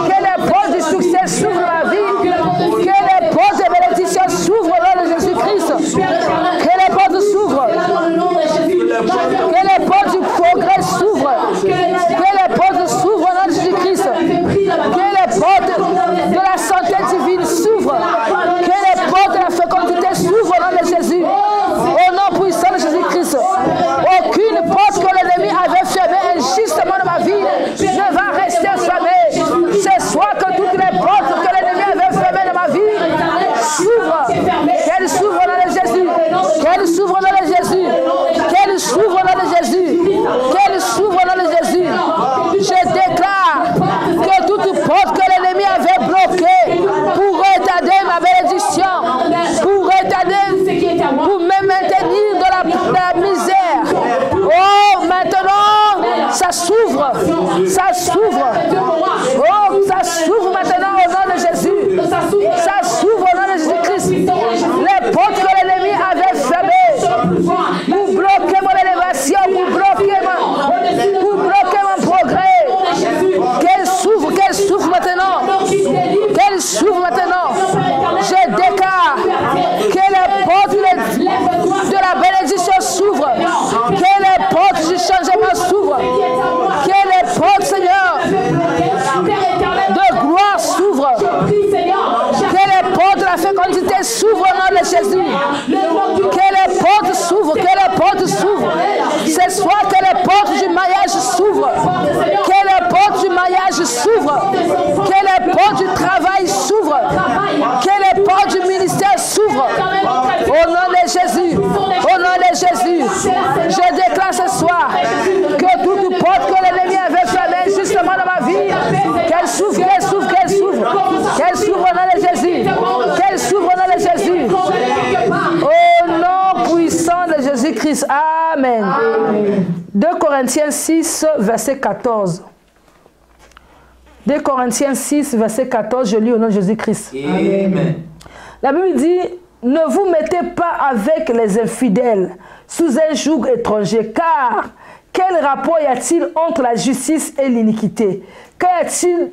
que les portes du succès s'ouvrent de ma vie, que les portes de bénédiction s'ouvrent au nom de Jésus-Christ, que les portes s'ouvrent, que les portes du progrès s'ouvrent, que les portes s'ouvrent au nom de Jésus-Christ, que les portes de la santé divine s'ouvrent, que les portes de la fécondité s'ouvrent au nom de Jésus, au nom puissant de Jésus-Christ. Aucune porte que l'ennemi avait fermée injustement dans ma vie ne va rester fermée. C'est soit que toutes les portes que l'ennemi avait fermées dans ma vie s'ouvrent, qu'elles s'ouvrent au nom de Jésus, qu'elles s'ouvrent au nom de Jésus, qu'elles s'ouvrent au nom de Jésus, qu'elles s'ouvrent au nom de Jésus. Je déclare que toute porte que l'ennemi avait bloquée pour retarder ma bénédiction, pour retarder, pour me maintenir de la misère, oh, maintenant, ça s'ouvre, ça s'ouvre, oh, ça s'ouvre maintenant au nom de Jésus, ça s'ouvre au nom de Jésus-Christ. Les portes que l'ennemi avait fermées pour bloquer mon élévation, pour bloquer mon progrès, qu'elle s'ouvre maintenant, qu'elle s'ouvre maintenant. Je déclare que les portes de la bénédiction s'ouvrent, que les portes du changement s'ouvrent, que les portes, Seigneur, de gloire s'ouvrent, que les portes de la fécondité s'ouvrent au nom de Jésus, que les portes s'ouvrent, que les portes s'ouvrent. C'est soit que les portes du mariage s'ouvrent, que les portes du mariage s'ouvrent, que les portes du travail s'ouvrent, que les portes du ministère s'ouvrent. Au nom de Jésus, au nom de Jésus, je déclare ce soir que toute porte que l'ennemi avait fermée justement dans ma vie, qu'elle s'ouvre, qu'elle s'ouvre, qu'elle s'ouvre, qu'elle s'ouvre au nom de Jésus, qu'elle s'ouvre au nom de Jésus. Au nom puissant de Jésus-Christ. Amen. 2 Corinthiens 6, verset 14. 2 Corinthiens 6, verset 14, je lis au nom de Jésus-Christ. Amen. La Bible dit, ne vous mettez pas avec les infidèles sous un joug étranger, car quel rapport y a-t-il entre la justice et l'iniquité? Qu'y a-t-il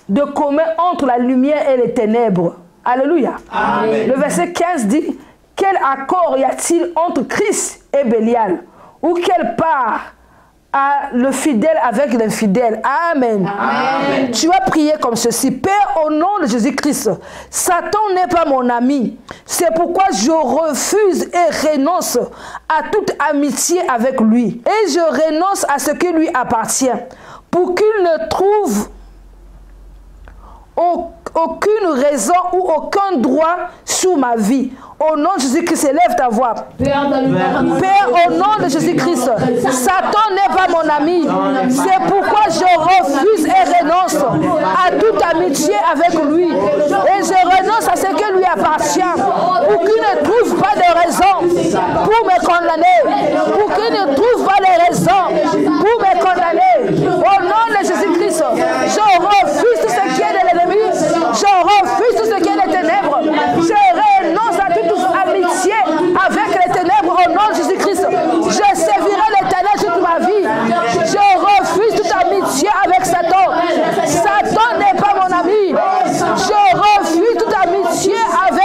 de commun entre la lumière et les ténèbres? Alléluia. Amen. Le verset 15 dit, quel accord y a-t-il entre Christ et Bélial? Ou quelle part a le fidèle avec l'infidèle? Amen. Amen. Tu vas prier comme ceci. Père, au nom de Jésus-Christ, Satan n'est pas mon ami. C'est pourquoi je refuse et renonce à toute amitié avec lui. Et je renonce à ce qui lui appartient, pour qu'il ne trouve aucune raison ou aucun droit sur ma vie. Au nom de Jésus-Christ, élève ta voix. Père, au nom de Jésus-Christ, Satan n'est pas mon ami. C'est pourquoi je refuse et renonce à toute amitié avec lui. Et je renonce à ce qui lui appartient, pour qu'il ne trouve pas de raison pour me condamner. Pour qu'il ne trouve pas de raison pour me condamner. Au nom de Jésus-Christ, je refuse tout ce qui est de l'ennemi. Je refuse tout ce qui est des ténèbres. Je renonce à toute amitié avec les ténèbres au nom de Jésus-Christ. Je servirai l'Éternel toute ma vie. Je refuse toute amitié avec Satan. Satan n'est pas mon ami. Je refuse toute amitié avec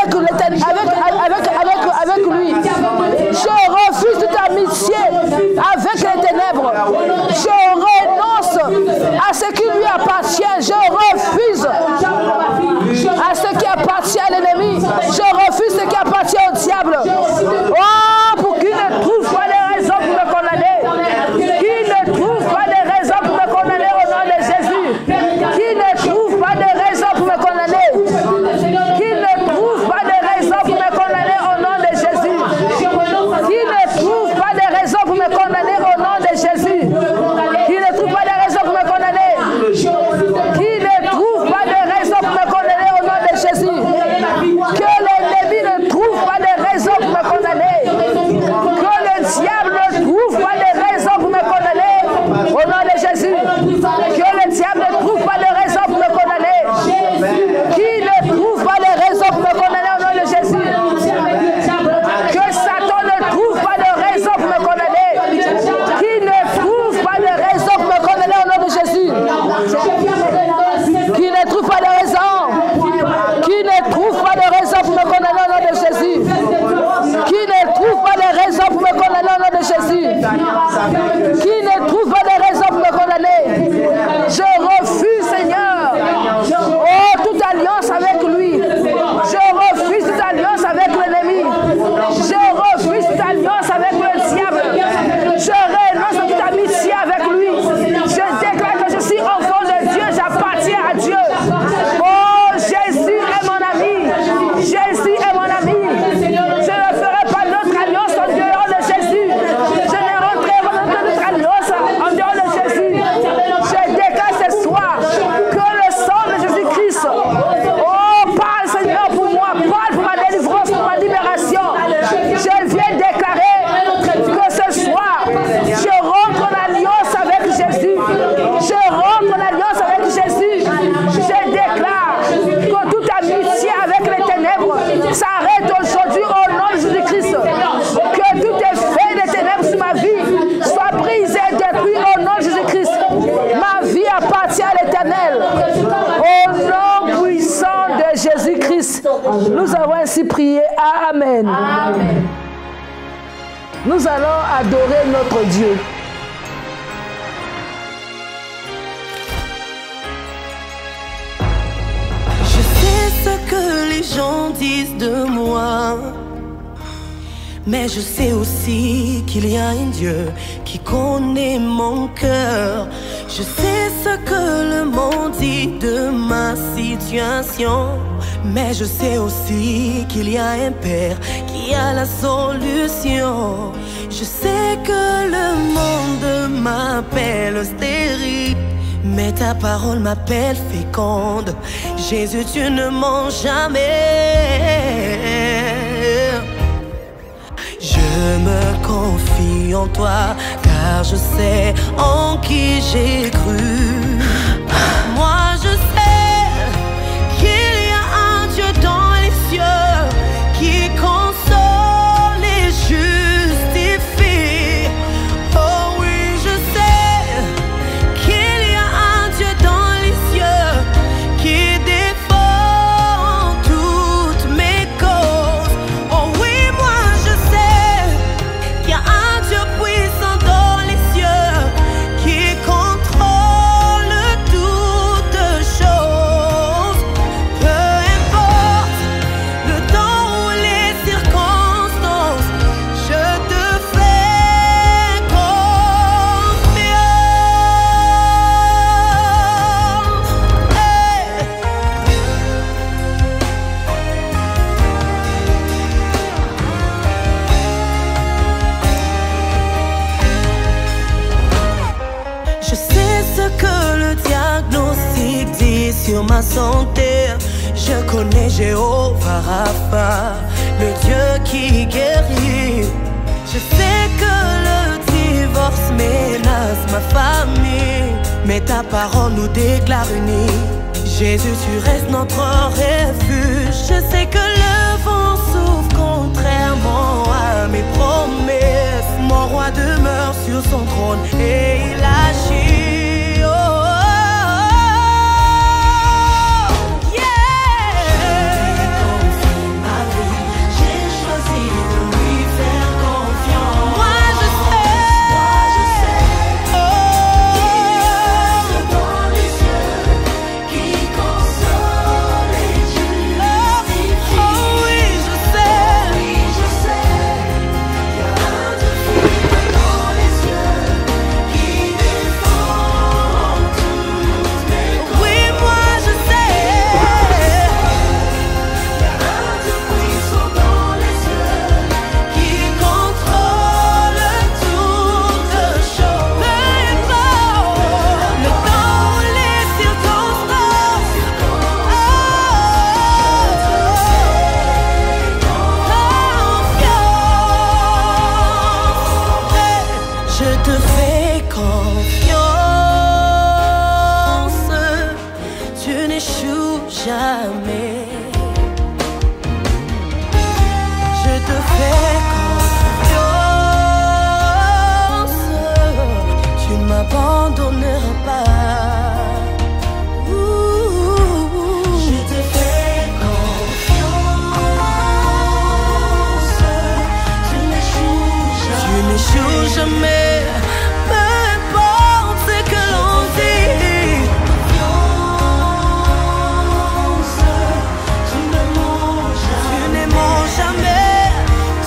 je déclare que toute amitié avec les ténèbres s'arrête aujourd'hui au nom de Jésus-Christ. Que tout effet des ténèbres sur ma vie soit brisé et détruit au nom de Jésus-Christ. Ma vie appartient à l'Éternel. Au nom puissant de Jésus-Christ, nous avons ainsi prié. Amen. Amen. Nous allons adorer notre Dieu. Je sais ce que les gens disent de moi, mais je sais aussi qu'il y a un Dieu qui connaît mon cœur. Je sais ce que le monde dit de ma situation, mais je sais aussi qu'il y a un Père qui a la solution. Je sais que le monde m'appelle stérile, mais ta parole m'appelle féconde. Jésus, tu ne mens jamais. Je me confie en toi, car je sais en qui j'ai cru. Moi je sais qu'il y a un Dieu dans les cieux qui console et justifie. Oh oui, je sais qu'il y a un Dieu dans les cieux qui défend toutes mes causes. Oh oui, moi je sais qu'il y a un Dieu puissant dans les cieux qui contrôle toutes choses. Peu importe le temps ou les circonstances, je te fais confiance. Hey. Je sais ce que le diagnostic dit sur ma santé. Je connais Jéhovah Rapha, le Dieu qui guérit. Je sais que le divorce menace ma famille, mais ta parole nous déclare unis. Jésus, tu restes notre refuge. Je sais que le vent souffle contrairement à mes promesses. Mon roi demeure sur son trône et il agit. Oh,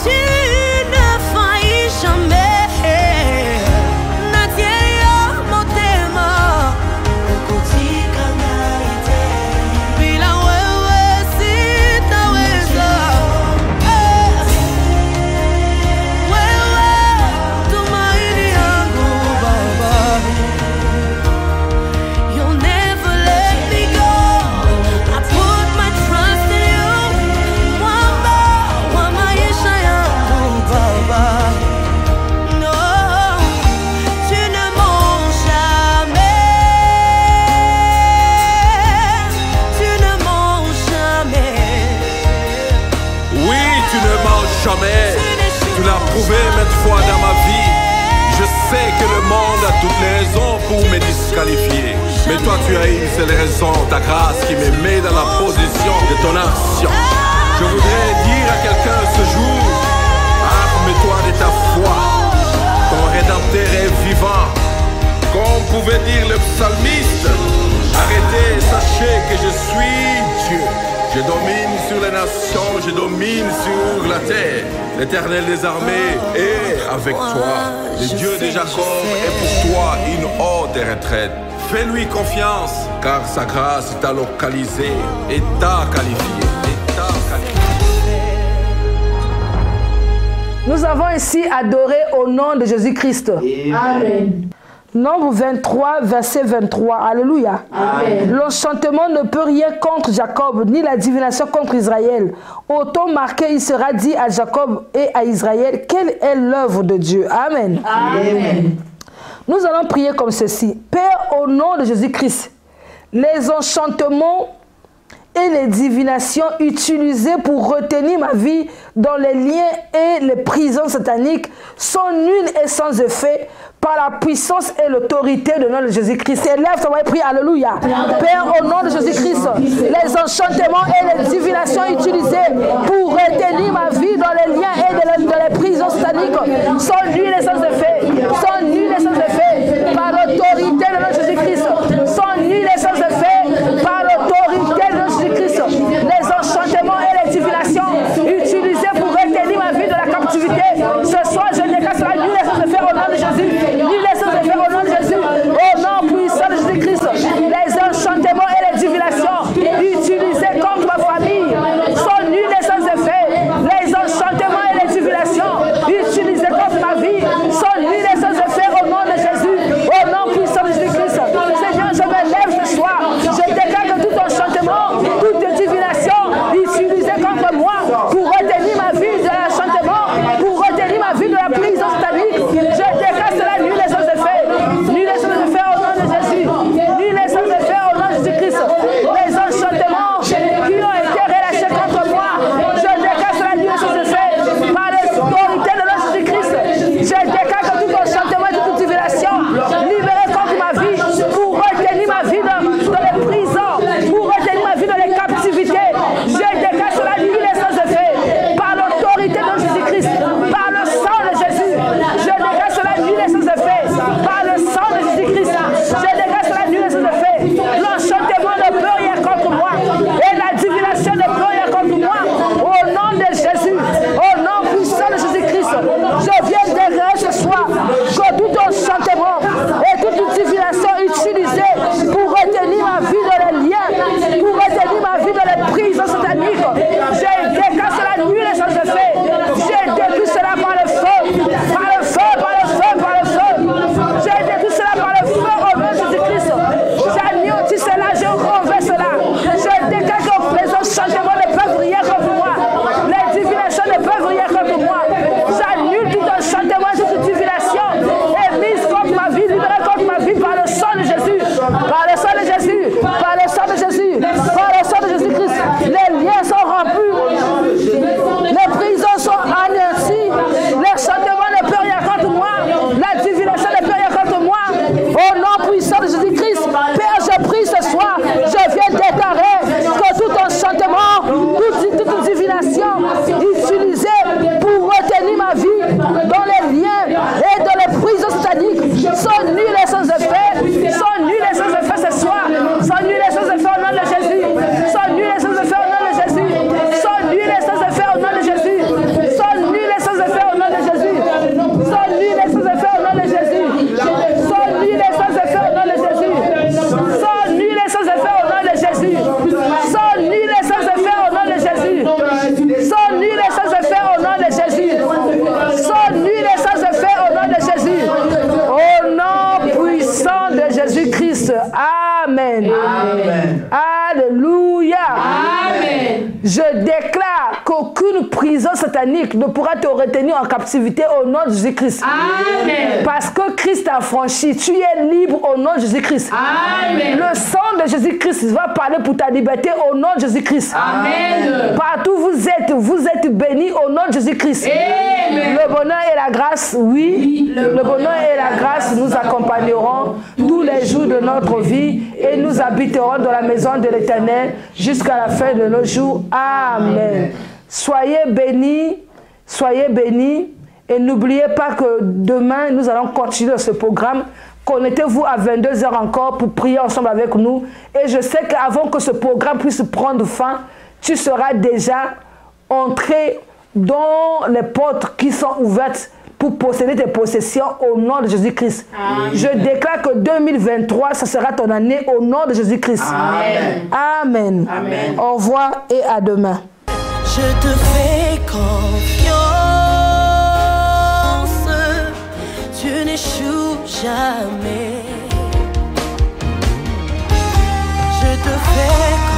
Tu prouvé maintes fois dans ma vie. Je sais que le monde a toutes les raisons pour me disqualifier. Mais toi tu as une seule raison, ta grâce qui me met dans la position de ton action. Je voudrais dire à quelqu'un ce jour, arme-toi de ta foi, ton Rédempteur est vivant. Comme pouvait dire le psalmiste, arrêtez, sachez que je suis Dieu. Je domine sur les nations, je domine sur la terre. L'Éternel des armées est avec toi. Le Dieu de Jacob est pour toi une haute retraite. Fais-lui confiance, car sa grâce t'a localisé et t'a qualifié. Nous avons ici adoré au nom de Jésus-Christ. Amen. Nombre 23, verset 23. Alléluia. L'enchantement ne peut rien contre Jacob, ni la divination contre Israël. Autant marqué, il sera dit à Jacob et à Israël, quelle est l'œuvre de Dieu. Amen. Amen. Nous allons prier comme ceci. Père, au nom de Jésus-Christ, les enchantements et les divinations utilisées pour retenir ma vie dans les liens et les prisons sataniques sont nulles et sans effet par la puissance et l'autorité de nom de Jésus-Christ. Élève ton voix et prie, alléluia. Père, au nom de Jésus-Christ, les enchantements et les divinations utilisées pour retenir ma vie dans les liens et dans les prisons sataniques sont nulles et sans effet. Sont nulles et sans effet par l'autorité de nom de Jésus-Christ. Sont nulles et sans effet par l'autorité de nom de Jésus-Christ. Les enchantements et les divinations utilisées pour retenir ma vie de la captivité. Ce soir, je déclare cela nul et sans effet au nom de Jésus. Nul et sans effet au nom de Jésus. Au nom puissant de Jésus-Christ. Les enchantements et les divinations utilisées contre ma famille sont nuls et sans effet. Les enchantements et les divinations utilisées contre ma vie sont nuls et sans effet au nom de Jésus. Au nom puissant de Jésus-Christ. Seigneur, je me lève ce soir. Je déclare que tout enchantement, toute divination utilisée contre moi pour retenir ma vie de l'enchantement, pour retenir ma vie de la prison satanique, je déclare cela nul et sans effet. Nul et sans effet au nom de Jésus. Nul et sans effet au nom de Jésus-Christ. Les enchantements qui ont été relâchés contre moi, je déclare cela nul et sans effet. Par l'autorité de notre Jésus-Christ, je déclare que tout enchantement et toute divination libérée contre ma vie, pour retenir ma vie dans les prisons, pour retenir ma vie dans les captivités, je déclare cela nul et sans effet. Par l'autorité de Jésus-Christ, par le sang de Jésus, je déclare cela nul et sans effet. Par le sang de Jésus-Christ, je déclare cela nul et sans effet. L'enchantement ne peut rien contre moi et la divination ne peut rien contre moi. Au nom de Jésus, au nom puissant de Jésus-Christ, je viens déclarer ce soir que tout enchantement et toute divination utilisée pour retenir ma vie dans les liens, pour retenir ma vie dans les prisons sataniques, je déclare cela nul et sans effet. J'ai détruit cela par le feu, par le feu, par le feu, par le feu. J'ai détruit cela par le feu au nom de Jésus-Christ. J'anéantis cela, je renverse cela. Je déclare que les enchantements ne peuvent rien contre moi. Les divinations ne peuvent rien contre moi. J'annule tout enchantement, toute divination émise contre ma vie, libérée contre ma vie par le sang de Jésus. Par le sang de Jésus, par le sang de Jésus, par le sang de Jésus-Christ. Les liens sont rompus. Les prisons sont anéanties. L'enchantement ne peut rien contre moi. La divination ne peut rien contre moi. Au nom puissant de Jésus-Christ, Père, je prie ce soir. Je viens déclarer que tout enchantement, toute divination utilisée pour retenir ma vie dans les liens et dans les prisons sataniques sont nuls et sans effet. Sont nuls et sans effet ce soir. Sont nuls et sans effet au nom de Jésus. Sont nuls et sans effet au nom de Jésus. Sont nuls et sans effet au nom de Jésus. Sont nuls et sans effet au nom de Jésus. Sont nuls et sans effet au nom de Jésus. Sont nuls et sans effet au nom de Jésus. Sont nuls et sans effet au nom de Jésus. Sont nuls et sans effet au nom de Jésus. Sont nuls et sans effet au nom de Jésus. Sont nuls et sans effet au nom de Jésus. Au nom puissant de Jésus-Christ. Amen. Amen. Alléluia. Amen. Je déclare qu'aucune prison satanique ne pourra te retenir en captivité au nom de Jésus-Christ. Amen. Parce que Christ a franchi, tu es libre au nom de Jésus-Christ. Amen. Le sang de Jésus-Christ va parler pour ta liberté au nom de Jésus-Christ. Amen. Partout vous êtes bénis au nom de Jésus-Christ. Amen. Le bonheur et la grâce, oui. Le bonheur et la grâce nous accompagneront tous les jours de notre vie et nous habiterons dans la maison de l'Éternel jusqu'à la fin de nos jours. Amen. Soyez bénis, et n'oubliez pas que demain nous allons continuer ce programme. Connectez-vous à 22 h encore pour prier ensemble avec nous. Et je sais qu'avant que ce programme puisse prendre fin, tu seras déjà entré dans les portes qui sont ouvertes pour posséder tes possessions au nom de Jésus-Christ. Je déclare que 2023, ça sera ton année au nom de Jésus-Christ. Amen. Amen. Amen. Au revoir et à demain. Je te fais confiance, tu n'échoues jamais. Je te fais confiance.